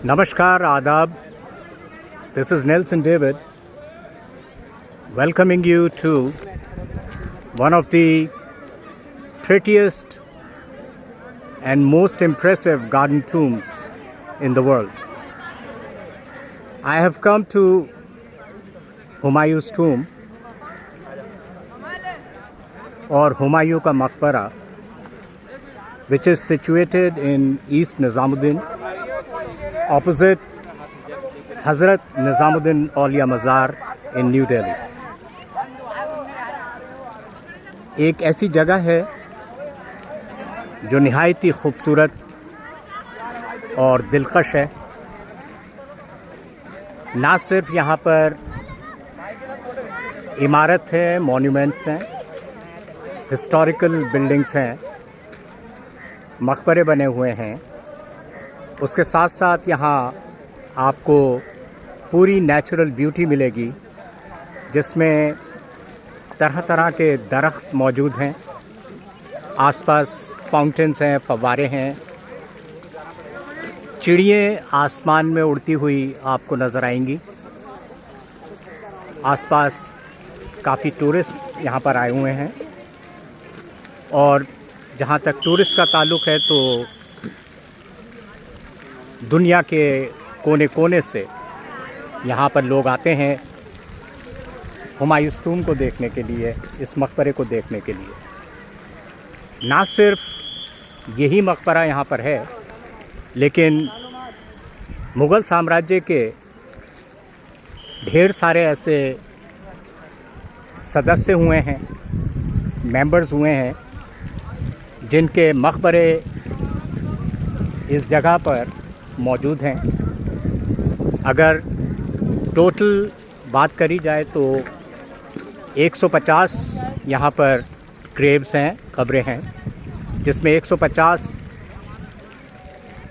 Namaskar, Adab. This is Nelson David welcoming you to one of the prettiest and most impressive garden tombs in the world. I have come to Humayun's tomb or Humayun ka Maqbara, which is situated in East Nizamuddin, opposite Hazrat Nizamuddin Aulia Mazar in New Delhi. एक ऐसी जगह है जो निहायत ही खूबसूरत और दिलकश है। ना सिर्फ यहाँ पर इमारत है, मॉन्यूमेंट्स हैं, हिस्टोरिकल बिल्डिंग्स हैं, मकबरे बने हुए हैं, उसके साथ साथ यहाँ आपको पूरी नेचुरल ब्यूटी मिलेगी, जिसमें तरह तरह के दरख्त मौजूद हैं, आसपास फाउंटेन्स हैं, फव्वारे हैं, चिड़ियाँ आसमान में उड़ती हुई आपको नज़र आएंगी। आसपास काफ़ी टूरिस्ट यहाँ पर आए हुए हैं और जहाँ तक टूरिस्ट का ताल्लुक़ है तो दुनिया के कोने कोने से यहाँ पर लोग आते हैं हुमायूं टूम को देखने के लिए, इस मकबरे को देखने के लिए। ना सिर्फ यही मकबरा यहाँ पर है, लेकिन मुग़ल साम्राज्य के ढेर सारे ऐसे सदस्य हुए हैं, मेंबर्स हुए हैं, जिनके मकबरे इस जगह पर मौजूद हैं। अगर टोटल बात करी जाए तो 150 यहाँ पर ग्रेव्स हैं, कब्रें हैं, जिसमें 150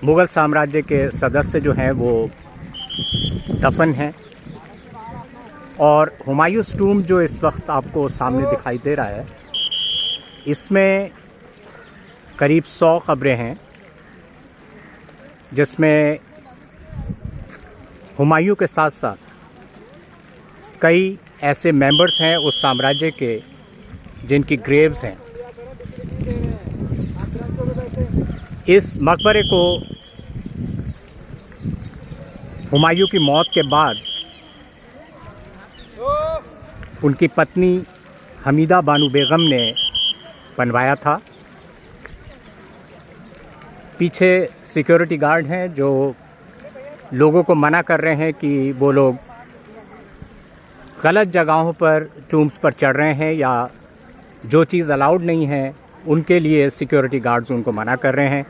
मुग़ल साम्राज्य के सदस्य जो हैं वो दफन हैं। और हुमायूं टूम जो इस वक्त आपको सामने दिखाई दे रहा है, इसमें करीब 100 कब्रें हैं, जिसमें हुमायूं के साथ साथ कई ऐसे मेंबर्स हैं उस साम्राज्य के जिनकी ग्रेव्स हैं। इस मकबरे को हुमायूं की मौत के बाद उनकी पत्नी हमीदा बानो बेगम ने बनवाया था। पीछे सिक्योरिटी गार्ड हैं जो लोगों को मना कर रहे हैं कि वो लोग गलत जगहों पर टूम्स पर चढ़ रहे हैं या जो चीज़ अलाउड नहीं है उनके लिए सिक्योरिटी गार्ड्स उनको मना कर रहे हैं।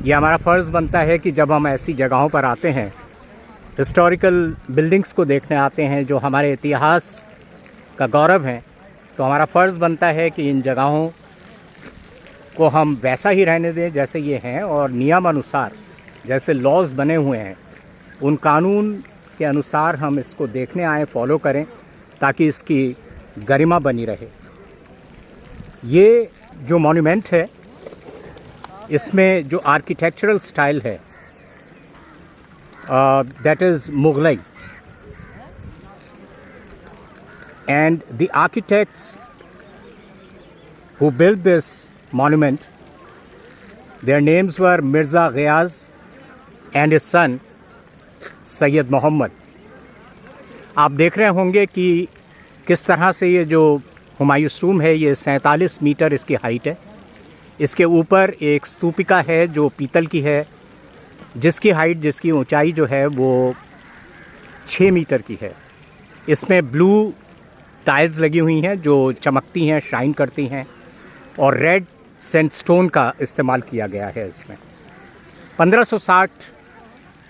ये हमारा फ़र्ज़ बनता है कि जब हम ऐसी जगहों पर आते हैं, हिस्टोरिकल बिल्डिंग्स को देखने आते हैं जो हमारे इतिहास का गौरव हैं, तो हमारा फ़र्ज़ बनता है कि इन जगहों को हम वैसा ही रहने दें जैसे ये हैं, और नियम अनुसार जैसे लॉज़ बने हुए हैं उन कानून के अनुसार हम इसको देखने आएँ, फॉलो करें, ताकि इसकी गरिमा बनी रहे। ये जो मॉन्यूमेंट है, इसमें जो आर्किटेक्चरल स्टाइल है that is Mughlai, and the architects who built this monument, their names were Mirza Ghiyas and his son Sayyid Muhammad. आप देख रहे होंगे कि किस तरह से ये जो हुमायूं टूम है, ये 47 मीटर इसकी हाइट है। इसके ऊपर एक स्तूपिका है जो पीतल की है, जिसकी हाइट, जिसकी ऊंचाई जो है वो 6 मीटर की है। इसमें ब्लू टाइल्स लगी हुई हैं जो चमकती हैं, शाइन करती हैं, और रेड सैंडस्टोन का इस्तेमाल किया गया है इसमें। 1560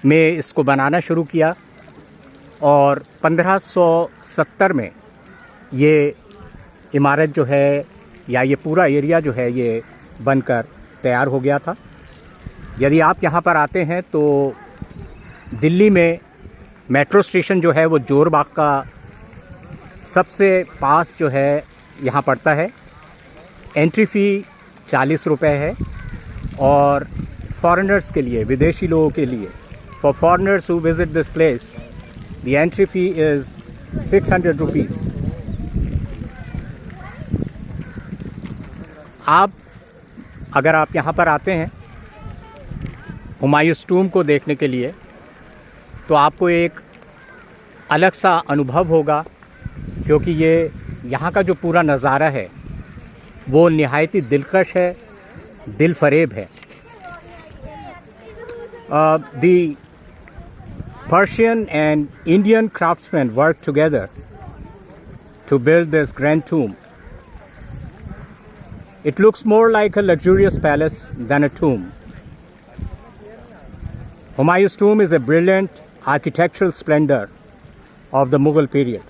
में इसको बनाना शुरू किया और 1570 में ये इमारत जो है या ये पूरा एरिया जो है ये बनकर तैयार हो गया था। यदि आप यहाँ पर आते हैं तो दिल्ली में मेट्रो स्टेशन जो है वो जोरबाग का सबसे पास जो है यहाँ पड़ता है। एंट्री फ़ी 40 रुपये है और फॉरेनर्स के लिए, विदेशी लोगों के लिए For foreigners who visit this place, the entry fee is 600 rupees. अगर आप यहाँ पर आते हैं हुमायूंस टूम को देखने के लिए, तो आपको एक अलग सा अनुभव होगा, क्योंकि ये यहाँ का जो पूरा नज़ारा है वो निहायती दिलकश है, दिल फरेब है। The Persian and Indian craftsmen worked together to build this grand tomb. It looks more like a luxurious palace than a tomb. Humayun's tomb is a brilliant architectural splendor of the Mughal period.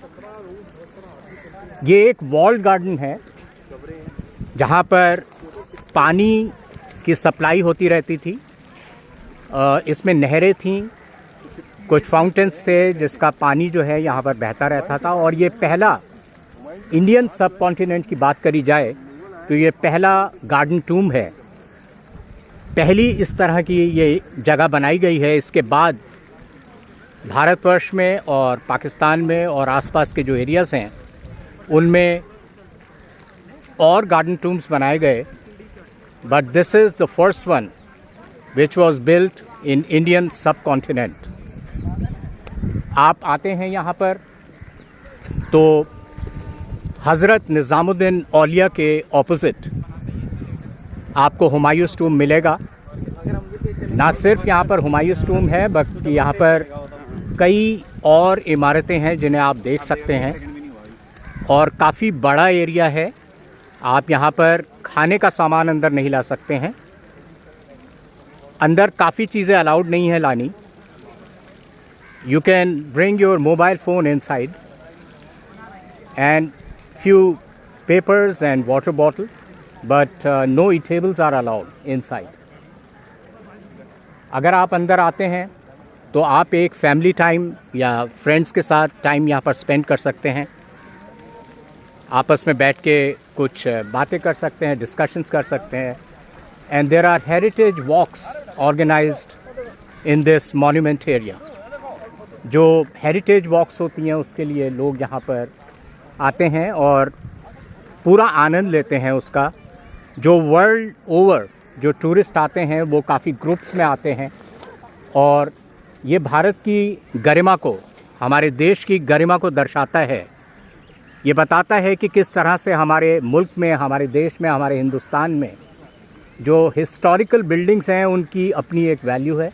ये एक walled garden है जहाँ पर पानी की supply होती रहती थी। इसमें नहरें थीं, कुछ फाउंटेन्स थे जिसका पानी जो है यहाँ पर बहता रहता था। और ये पहला, इंडियन सब कॉन्टिनेंट की बात करी जाए तो ये पहला गार्डन टूम है, पहली इस तरह की ये जगह बनाई गई है। इसके बाद भारतवर्ष में और पाकिस्तान में और आसपास के जो एरियाज़ हैं उनमें और गार्डन टूम्स बनाए गए, but this is the first one which was built in Indian सब कॉन्टिनेंट। आप आते हैं यहाँ पर तो हज़रत निज़ामुद्दीन औलिया के ऑपोजिट आपको हुमायूंस टूम मिलेगा। ना सिर्फ यहाँ पर हुमायूंस टूम है, बल्कि यहाँ पर कई और इमारतें हैं जिन्हें आप देख सकते हैं, और काफ़ी बड़ा एरिया है। आप यहाँ पर खाने का सामान अंदर नहीं ला सकते हैं, अंदर काफ़ी चीज़ें अलाउड नहीं है लानी। You can bring your mobile phone inside and few papers and water bottle, but no eatables are allowed inside. अगर आप अंदर आते हैं तो आप एक फैमिली टाइम या फ्रेंड्स के साथ टाइम यहाँ पर स्पेंड कर सकते हैं, आपस में बैठ के कुछ बातें कर सकते हैं, डिस्कशंस कर सकते हैं। And there are heritage walks organised in this monument area. जो हेरिटेज वॉक्स होती हैं उसके लिए लोग यहाँ पर आते हैं और पूरा आनंद लेते हैं उसका। जो वर्ल्ड ओवर जो टूरिस्ट आते हैं वो काफ़ी ग्रुप्स में आते हैं, और ये भारत की गरिमा को, हमारे देश की गरिमा को दर्शाता है। ये बताता है कि किस तरह से हमारे मुल्क में, हमारे देश में, हमारे हिंदुस्तान में जो हिस्टोरिकल बिल्डिंग्स हैं उनकी अपनी एक वैल्यू है।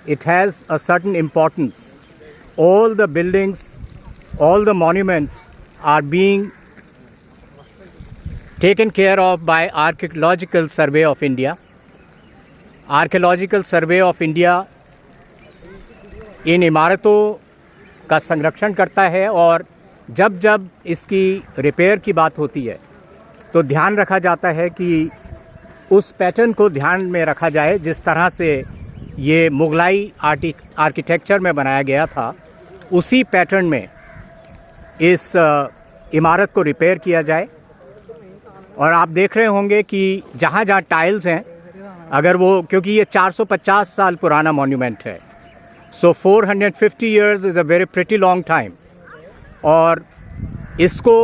It has a certain importance. All the buildings, all the monuments are being taken care of by Archaeological Survey of India. Archaeological Survey of India इन इमारतों का संरक्षण करता है, और जब जब इसकी रिपेयर की बात होती है तो ध्यान रखा जाता है कि उस पैटर्न को ध्यान में रखा जाए जिस तरह से ये मुगलाई आर्किटेक्चर में बनाया गया था, उसी पैटर्न में इस इमारत को रिपेयर किया जाए। और आप देख रहे होंगे कि जहाँ जहाँ टाइल्स हैं, अगर वो, क्योंकि ये 450 साल पुराना मॉन्यूमेंट है, सो 450 years is a very pretty long time, और इसको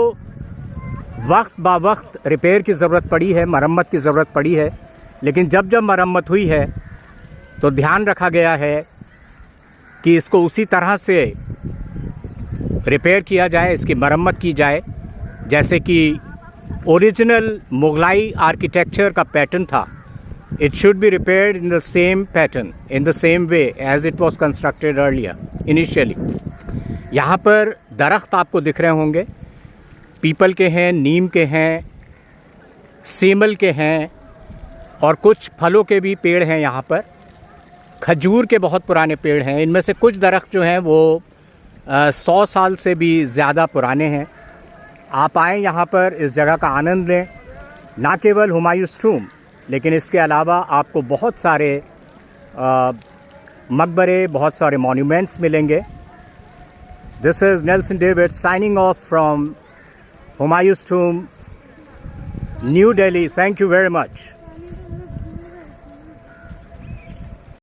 वक्त बा वक्त रिपेयर की ज़रूरत पड़ी है, मरम्मत की ज़रूरत पड़ी है। लेकिन जब जब मरम्मत हुई है तो ध्यान रखा गया है कि इसको उसी तरह से रिपेयर किया जाए, इसकी मरम्मत की जाए जैसे कि ओरिजिनल मुगलाई आर्किटेक्चर का पैटर्न था। It should be repaired in the same pattern, in the same way as it was constructed earlier initially. यहाँ पर दरख्त आपको दिख रहे होंगे, पीपल के हैं, नीम के हैं, सीमल के हैं, और कुछ फलों के भी पेड़ हैं यहाँ पर। खजूर के बहुत पुराने पेड़ हैं। इनमें से कुछ दरख्त जो हैं वो 100 साल से भी ज़्यादा पुराने हैं। आप आएँ यहाँ पर, इस जगह का आनंद लें। ना केवल हुमायूंस टूम, लेकिन इसके अलावा आपको बहुत सारे मकबरे, बहुत सारे मॉन्यूमेंट्स मिलेंगे। This is Nelson David signing off from Humayun's tomb, New Delhi. Thank you very much.